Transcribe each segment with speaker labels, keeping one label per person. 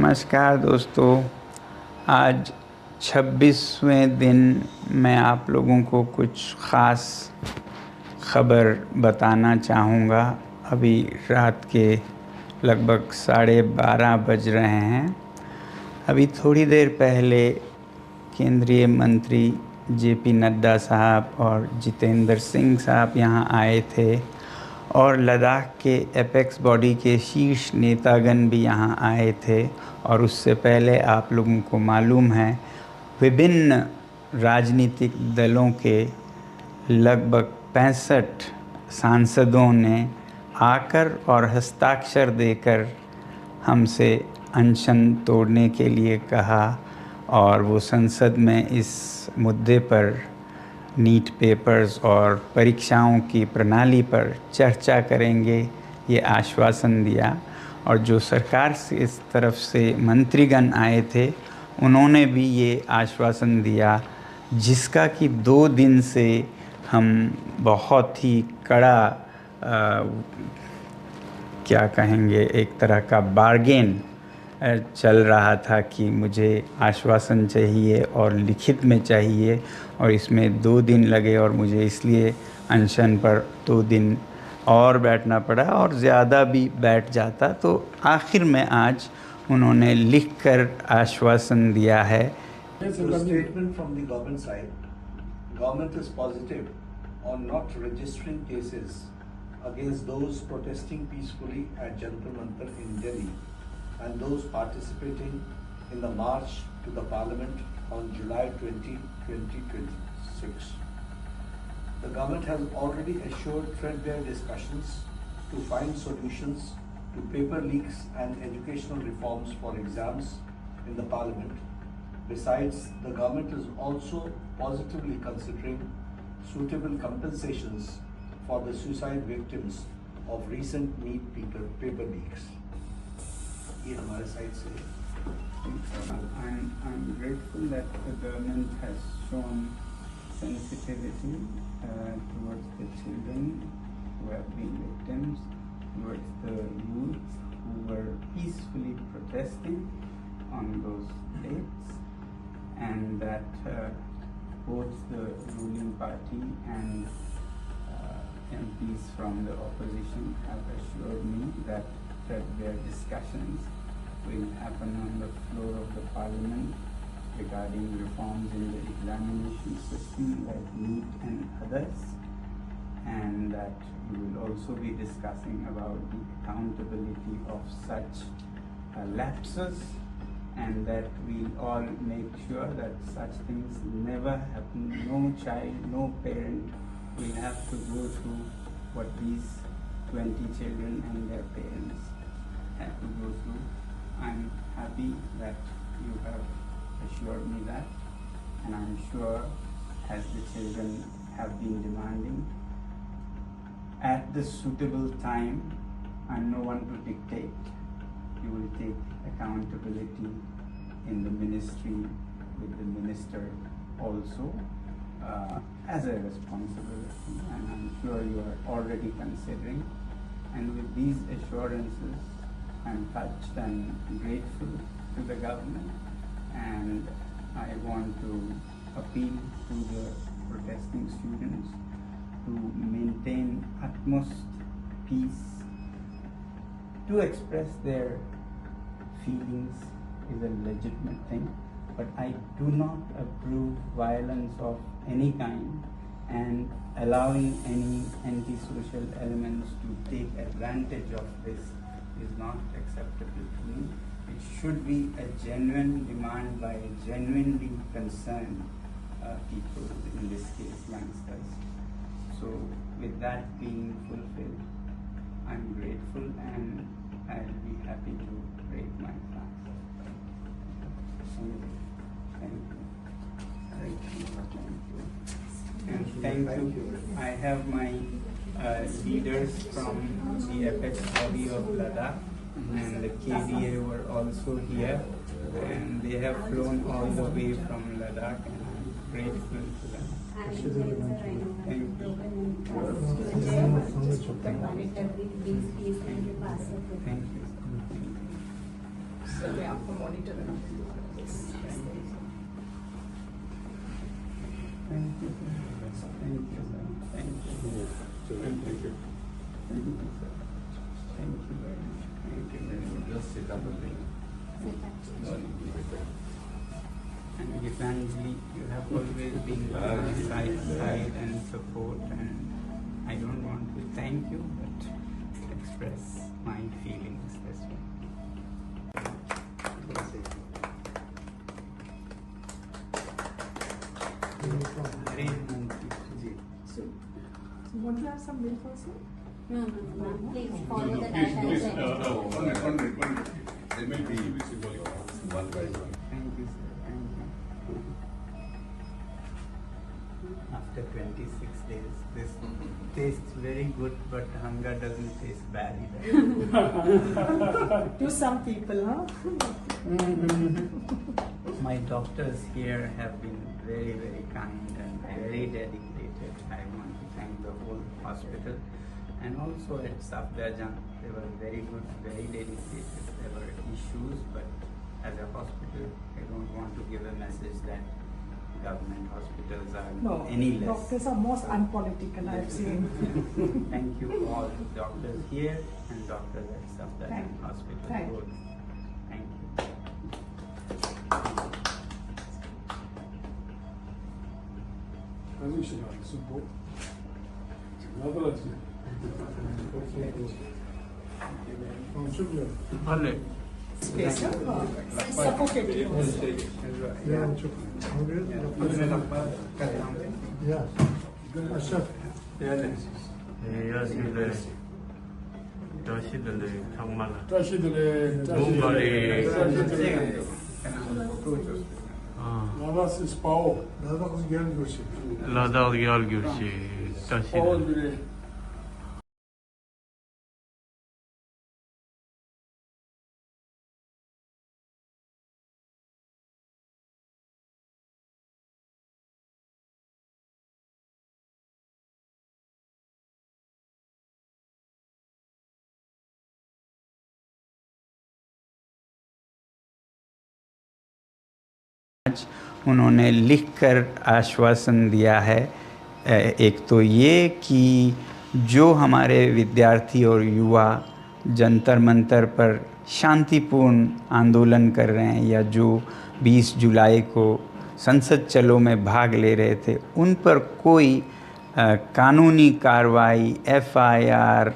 Speaker 1: नमस्कार दोस्तों। आज 26वें दिन मैं आप लोगों को कुछ ख़ास खबर बताना चाहूँगा। अभी रात के लगभग 12:30 बज रहे हैं। अभी थोड़ी देर पहले केंद्रीय मंत्री जेपी नड्डा साहब और जितेंद्र सिंह साहब यहाँ आए थे और लद्दाख के एपेक्स बॉडी के शीर्ष नेतागण भी यहाँ आए थे। और उससे पहले आप लोगों को मालूम है विभिन्न राजनीतिक दलों के लगभग 65 सांसदों ने आकर और हस्ताक्षर देकर हमसे अनशन तोड़ने के लिए कहा और वो संसद में इस मुद्दे पर नीट पेपर्स और परीक्षाओं की प्रणाली पर चर्चा करेंगे, ये आश्वासन दिया। और जो सरकार से इस तरफ से मंत्रीगण आए थे उन्होंने भी ये आश्वासन दिया, जिसका कि 2 दिन से हम बहुत ही कड़ा क्या कहेंगे, एक तरह का बार्गेन चल रहा था कि मुझे आश्वासन चाहिए और लिखित में चाहिए, और इसमें 2 दिन लगे और मुझे इसलिए अनशन पर 2 दिन और बैठना पड़ा, और ज़्यादा भी बैठ जाता तो आखिर में आज उन्होंने लिखकर आश्वासन दिया है।
Speaker 2: Statement from the government side. Government is positive on not registering cases against those protesting peacefully at Jantar Mantar in Delhi and those participating in the march to the Parliament on July 20, 2026. The government has already assured threadbare discussions to find solutions to paper leaks and educational reforms for exams in the Parliament. Besides, the government is also positively considering suitable compensations for the suicide victims of recent NEET paper leaks. ये हमारे side से
Speaker 1: I'm grateful that the government has shown sensitivity towards the children who have been victims, towards the youth who were peacefully protesting on those dates, and that both the ruling party and MPs from the opposition have assured me that threadbare discussions will happen on the floor of the Parliament regarding reforms in the examination system like NEET and others, and that we will also be discussing about the accountability of such lapses, and that we all make sure that such things never happen. No child, no parent will have to go through what these 20 children and their parents had to go through. I'm happy that you have assured me that, and I'm sure, as the children have been demanding, at the suitable time, I'm no one to dictate, you will take accountability in the ministry with the minister also as a responsibility, and I'm sure you are already considering. And with these assurances, I'm touched and grateful to the government, and I want to appeal to the protesting students to maintain utmost peace. To express their feelings is a legitimate thing, but I do not approve violence of any kind, and allowing any antisocial elements to take advantage of this is not acceptable to me. It should be a genuine demand by genuinely concerned people, in this case youngsters. So with that being fulfilled, I'm grateful and I'll be happy to break my fast. Thank you. And thank you. I have my leaders from the apex body of Ladakh, and the KDA were also here, and they have flown all the way from Ladakh, and I'm grateful to them. Thank you. Thank you.
Speaker 3: मैं आपको monitor रखूँगी।
Speaker 1: Thank you, sir. Thank you, sir. Thank you. Thank you. Thank you, sir. Thank you very much. Thank you very much.
Speaker 4: Just sit up a bit.
Speaker 1: And Gitanji, you have always been by my side and support, and I don't want to thank you, but express my feelings as well.
Speaker 3: So want to have some milk also?
Speaker 5: No, please follow the
Speaker 4: Please, please,
Speaker 5: guidelines.
Speaker 4: one minute. There may be one by one.
Speaker 1: Thank you, sir. Thank you. After 26 days, this tastes very good, but hunger doesn't taste bad either.
Speaker 3: To some people, huh?
Speaker 1: My doctors here have been very, very kind and very dedicated. I want to thank the whole hospital, and also at Safdarjung, they were very good, very dedicated. There were issues, but as a hospital, I don't want to give a message that government hospitals are
Speaker 3: No,
Speaker 1: any less.
Speaker 3: doctors are most unpolitical, I've seen.
Speaker 1: Thank you all doctors here and doctors at Safdarjung
Speaker 3: Thank you.
Speaker 1: Hospital.
Speaker 3: Thank you.
Speaker 1: Both. Thank you.
Speaker 6: Vale.
Speaker 3: Space, huh? Suffocating.
Speaker 6: Ya çok ya. Aşağı.
Speaker 7: 야시래 야시들래 정말
Speaker 6: Taşıdele.
Speaker 7: Bumari.
Speaker 6: Lavas spao. Lavas gel görsün.
Speaker 7: 라다 열규시
Speaker 6: Spao
Speaker 7: 야시들
Speaker 6: bile.
Speaker 1: उन्होंने लिखकर आश्वासन दिया है। एक तो ये कि जो हमारे विद्यार्थी और युवा जंतर मंतर पर शांतिपूर्ण आंदोलन कर रहे हैं या जो 20 जुलाई को संसद चलो में भाग ले रहे थे, उन पर कोई कानूनी कार्रवाई FIR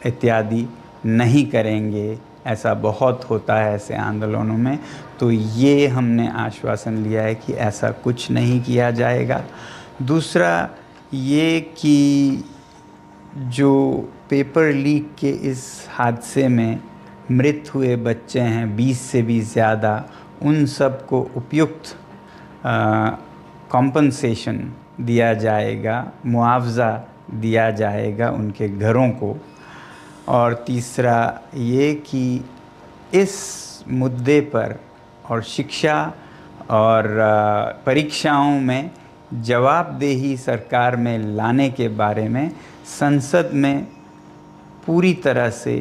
Speaker 1: इत्यादि नहीं करेंगे। ऐसा बहुत होता है ऐसे आंदोलनों में, तो ये हमने आश्वासन लिया है कि ऐसा कुछ नहीं किया जाएगा। दूसरा ये कि जो पेपर लीक के इस हादसे में मृत हुए बच्चे हैं 20 से भी ज़्यादा, उन सब को उपयुक्त कॉम्पनसेशन दिया जाएगा, मुआवज़ा दिया जाएगा उनके घरों को। और तीसरा ये कि इस मुद्दे पर और शिक्षा और परीक्षाओं में जवाबदेही सरकार में लाने के बारे में संसद में पूरी तरह से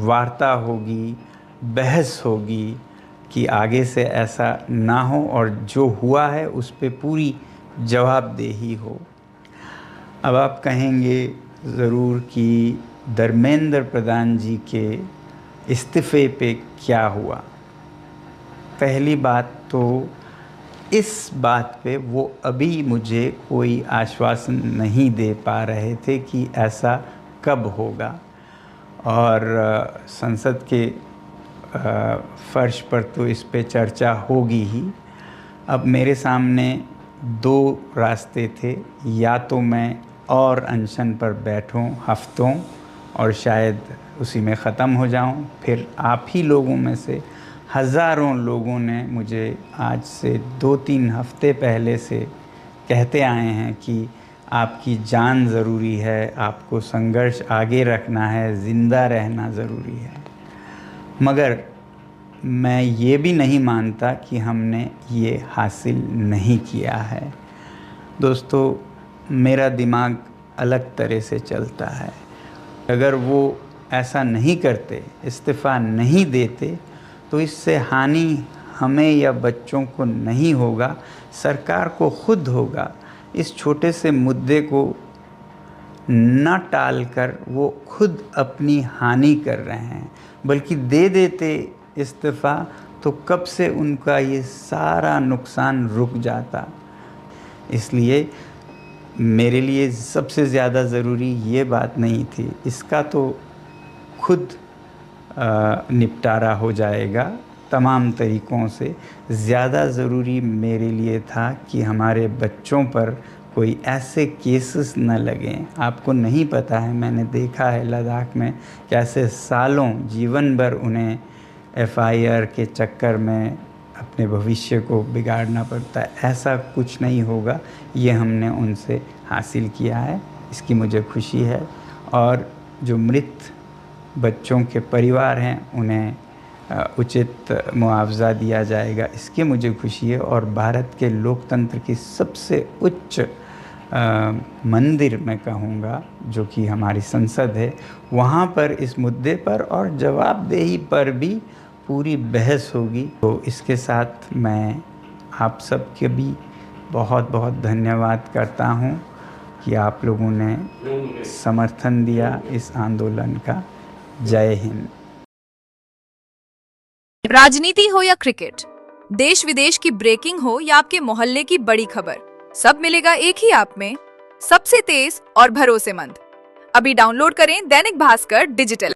Speaker 1: वार्ता होगी, बहस होगी कि आगे से ऐसा ना हो और जो हुआ है उस पे पूरी जवाबदेही हो। अब आप कहेंगे ज़रूर कि धर्मेंद्र प्रधान जी के इस्तीफ़े पे क्या हुआ। पहली बात तो इस बात पे वो अभी मुझे कोई आश्वासन नहीं दे पा रहे थे कि ऐसा कब होगा, और संसद के फर्श पर तो इस पे चर्चा होगी ही। अब मेरे सामने दो रास्ते थे, या तो मैं और अनशन पर बैठूं हफ्तों और शायद उसी में ख़त्म हो जाऊं, फिर आप ही लोगों में से हज़ारों लोगों ने मुझे आज से 2-3 हफ्ते पहले से कहते आए हैं कि आपकी जान ज़रूरी है, आपको संघर्ष आगे रखना है, ज़िंदा रहना ज़रूरी है। मगर मैं ये भी नहीं मानता कि हमने ये हासिल नहीं किया है। दोस्तों, मेरा दिमाग अलग तरह से चलता है। अगर वो ऐसा नहीं करते, इस्तीफ़ा नहीं देते, तो इससे हानि हमें या बच्चों को नहीं होगा, सरकार को खुद होगा। इस छोटे से मुद्दे को न टालकर वो खुद अपनी हानि कर रहे हैं, बल्कि दे देते इस्तीफ़ा तो कब से उनका ये सारा नुकसान रुक जाता। इसलिए मेरे लिए सबसे ज़्यादा ज़रूरी ये बात नहीं थी, इसका तो खुद निपटारा हो जाएगा तमाम तरीक़ों से। ज़्यादा ज़रूरी मेरे लिए था कि हमारे बच्चों पर कोई ऐसे केसेस न लगें। आपको नहीं पता है, मैंने देखा है लद्दाख में कैसे सालों जीवन भर उन्हें FIR के चक्कर में अपने भविष्य को बिगाड़ना पड़ता है। ऐसा कुछ नहीं होगा, ये हमने उनसे हासिल किया है, इसकी मुझे खुशी है। और जो मृत बच्चों के परिवार हैं उन्हें उचित मुआवज़ा दिया जाएगा, इसकी मुझे खुशी है। और भारत के लोकतंत्र की सबसे उच्च मंदिर मैं कहूँगा, जो कि हमारी संसद है, वहाँ पर इस मुद्दे पर और जवाबदेही पर भी पूरी बहस होगी। तो इसके साथ मैं आप सबके भी बहुत बहुत धन्यवाद करता हूँ कि आप लोगों ने समर्थन दिया इस आंदोलन का। जय हिंद।
Speaker 8: राजनीति हो या क्रिकेट, देश विदेश की ब्रेकिंग हो या आपके मोहल्ले की बड़ी खबर, सब मिलेगा एक ही ऐप में, सबसे तेज और भरोसेमंद। अभी डाउनलोड करें दैनिक भास्कर डिजिटल।